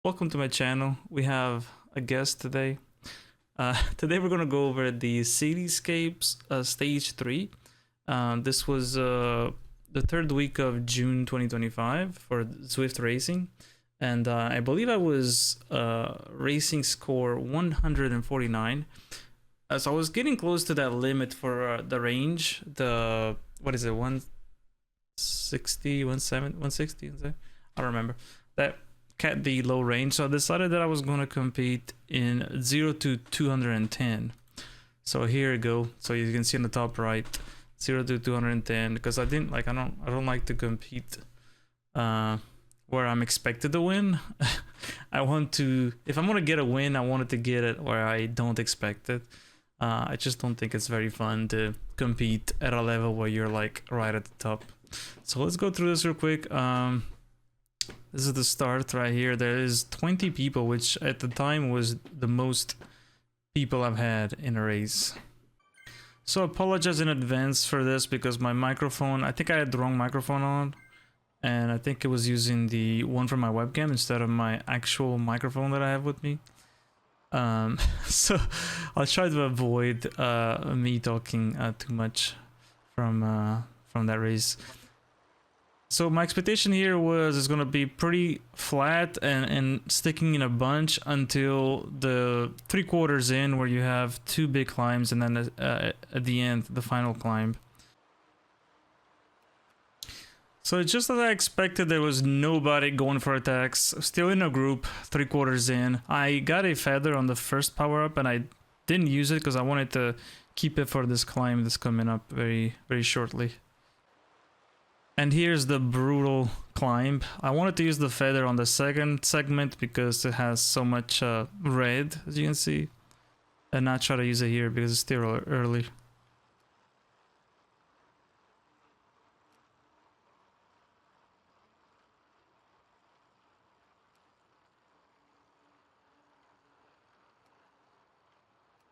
welcome to my channel. We have a guest today. Today we're gonna go over the Cityscapes Stage 3. This was the third week of June 2025 for Zwift Racing. And I believe I was racing score 149. So I was getting close to that limit for the range. What is it, 160, 160? I don't remember. That kept the low range, so I decided that I was going to compete in 0 to 210. So here we go. So you can see on the top right, 0 to 210, because I don't like to compete where I'm expected to win. I want to, if I'm gonna get a win, I wanted to get it where I don't expect it. I just don't think it's very fun to compete at a level where you're like right at the top. So let's go through this real quick. This is the start right here. There is 20 people, which at the time was the most people I've had in a race. So I apologize in advance for this because my microphone, I think I had the wrong microphone on, and I think it was using the one from my webcam instead of my actual microphone that I have with me. So I'll try to avoid me talking too much from that race. So my expectation here was it's gonna be pretty flat and sticking in a bunch until the 3/4 in, where you have two big climbs, and then at the end, the final climb. So just as I expected, there was nobody going for attacks. Still in a group, 3/4 in. I got a feather on the first power up, and I didn't use it because I wanted to keep it for this climb that's coming up very shortly. And here's the brutal climb. I wanted to use the feather on the second segment because it has so much red, as you can see, and not try to use it here because it's still early.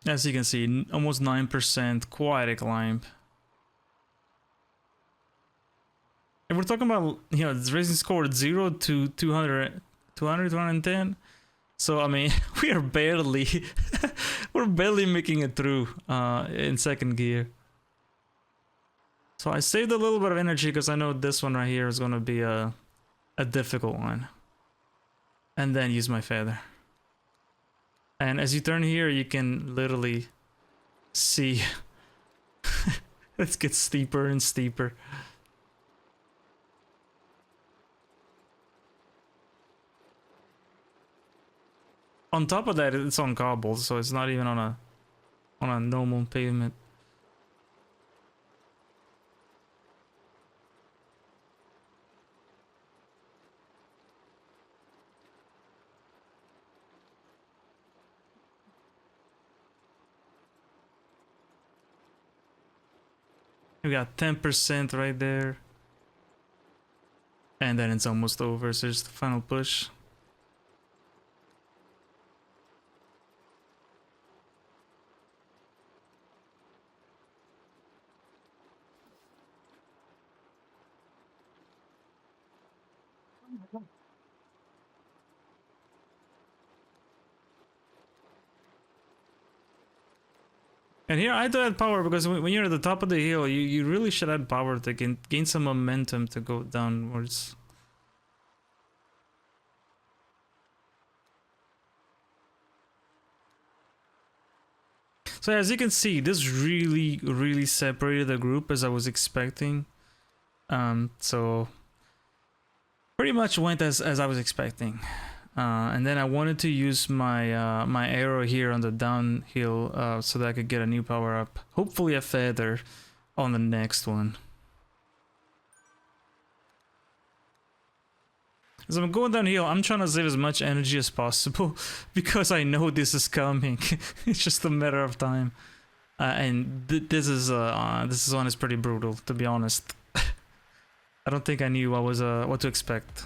As you can see, almost 9%, quite a climb. And we're talking about, you know, this racing score 0 to 210. So I mean, we are barely we're barely making it through in second gear. So I saved a little bit of energy because I know this one right here is gonna be a difficult one. And then use my feather. And as you turn here, you can literally see it gets steeper and steeper. On top of that, it's on cobbles, so it's not even on a normal pavement. We got 10% right there. And then it's almost over, so just the final push. And here I do add power because when you're at the top of the hill, you really should add power to gain some momentum to go downwards. So as you can see, this really separated the group as I was expecting. So pretty much went as I was expecting. And then I wanted to use my my arrow here on the downhill so that I could get a new power up. Hopefully a feather on the next one. As I'm going downhill, I'm trying to save as much energy as possible because I know this is coming. It's just a matter of time. And this one is pretty brutal, to be honest. I don't think I knew what to expect.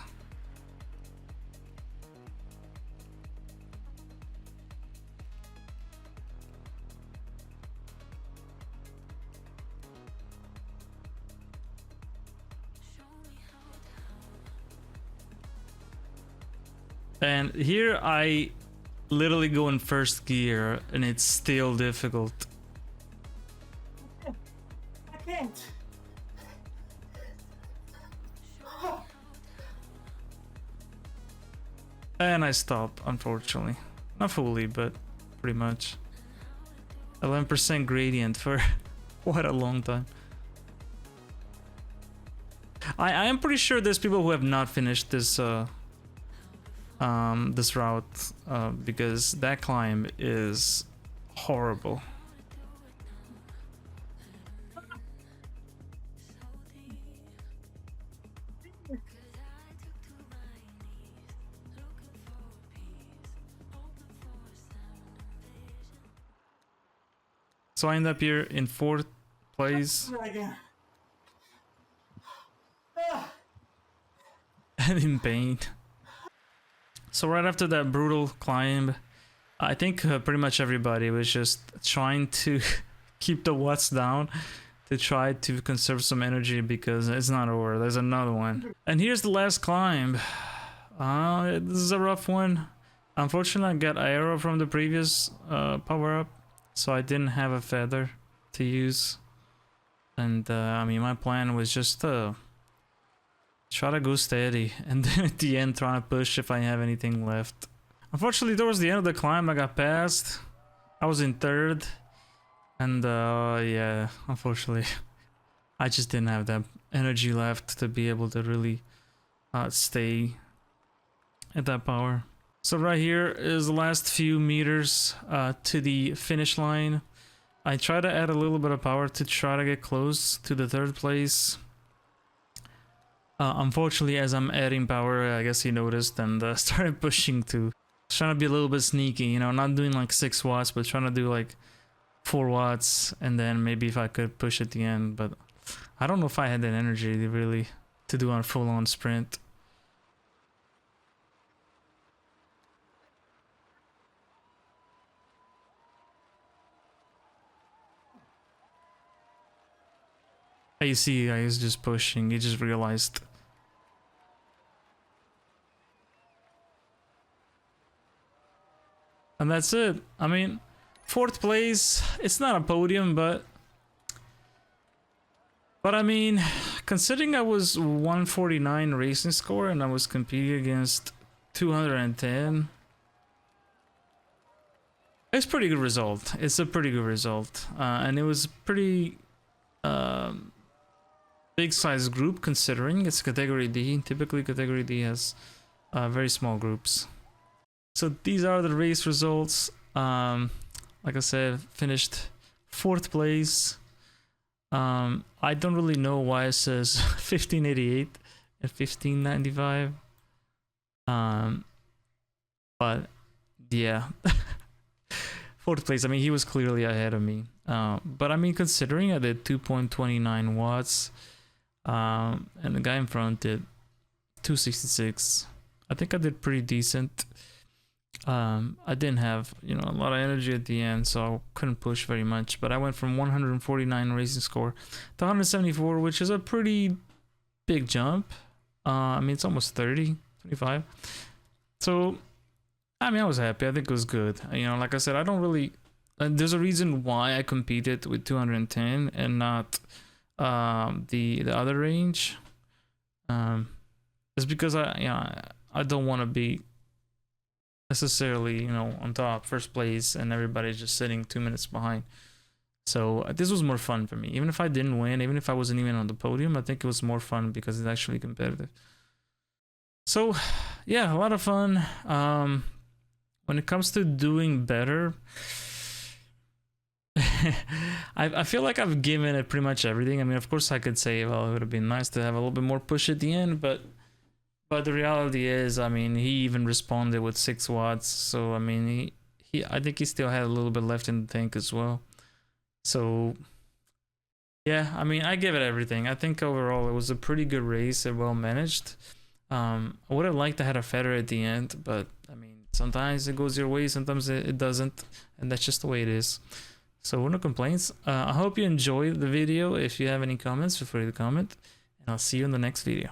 And here I literally go in first gear and it's still difficult. I can't. And I stopped, unfortunately. Not fully, but pretty much. 11% gradient for what a long time. I am pretty sure there's people who have not finished this this route because that climb is horrible. So I end up here in 4th place and in pain. So right after that brutal climb, I think pretty much everybody was just trying to keep the watts down to try to conserve some energy because it's not over. There's another one. And here's the last climb. This is a rough one. Unfortunately, I got aero from the previous power-up, so I didn't have a feather to use. And I mean, my plan was just to try to go steady and then at the end trying to push if I have anything left. Unfortunately, towards the end of the climb I got passed. I was in 3rd and yeah, unfortunately I just didn't have that energy left to be able to really stay at that power. So right here is the last few meters to the finish line. I try to add a little bit of power to try to get close to the 3rd place. Unfortunately, as I'm adding power, I guess he noticed and started pushing too. Trying to be a little bit sneaky, you know, not doing like 6 watts, but trying to do like 4 watts, and then maybe if I could push at the end. But I don't know if I had that energy really to do a full-on sprint. You see, I was just pushing. He just realized. And that's it. I mean, 4th place, it's not a podium, but I mean, considering I was 149 racing score and I was competing against 210, it's a pretty good result. It's a pretty good result. And it was pretty big size group considering it's category D. Typically category D has very small groups. So these are the race results. Like I said, finished 4th place. I don't really know why it says 1588 and 1595. But yeah, 4th place. I mean, he was clearly ahead of me. But I mean, considering I did 2.29 watts, and the guy in front did 266, I think I did pretty decent. I didn't have, you know, a lot of energy at the end, so I couldn't push very much, but I went from 149 racing score to 174, which is a pretty big jump. I mean, it's almost 25. So I mean, I was happy. I think it was good. You know, like I said, I don't really there's a reason why I competed with 210 and not the other range. It's because I don't want to be necessarily, you know, on top, first place, and everybody's just sitting 2 minutes behind. So this was more fun for me. Even if I didn't win, even if I wasn't even on the podium, I think it was more fun because it's actually competitive. So yeah, a lot of fun. When it comes to doing better, I feel like I've given it pretty much everything. I mean, of course I could say, well, it would have been nice to have a little bit more push at the end, but the reality is, I mean, he even responded with 6 watts. So I mean, I think he still had a little bit left in the tank as well. So yeah, I mean, I give it everything. I think overall it was a pretty good race and well managed. I would have liked to have a feather at the end, but I mean, sometimes it goes your way, sometimes it doesn't, and that's just the way it is. So no complaints. I hope you enjoyed the video. If you have any comments, feel free to comment, and I'll see you in the next video.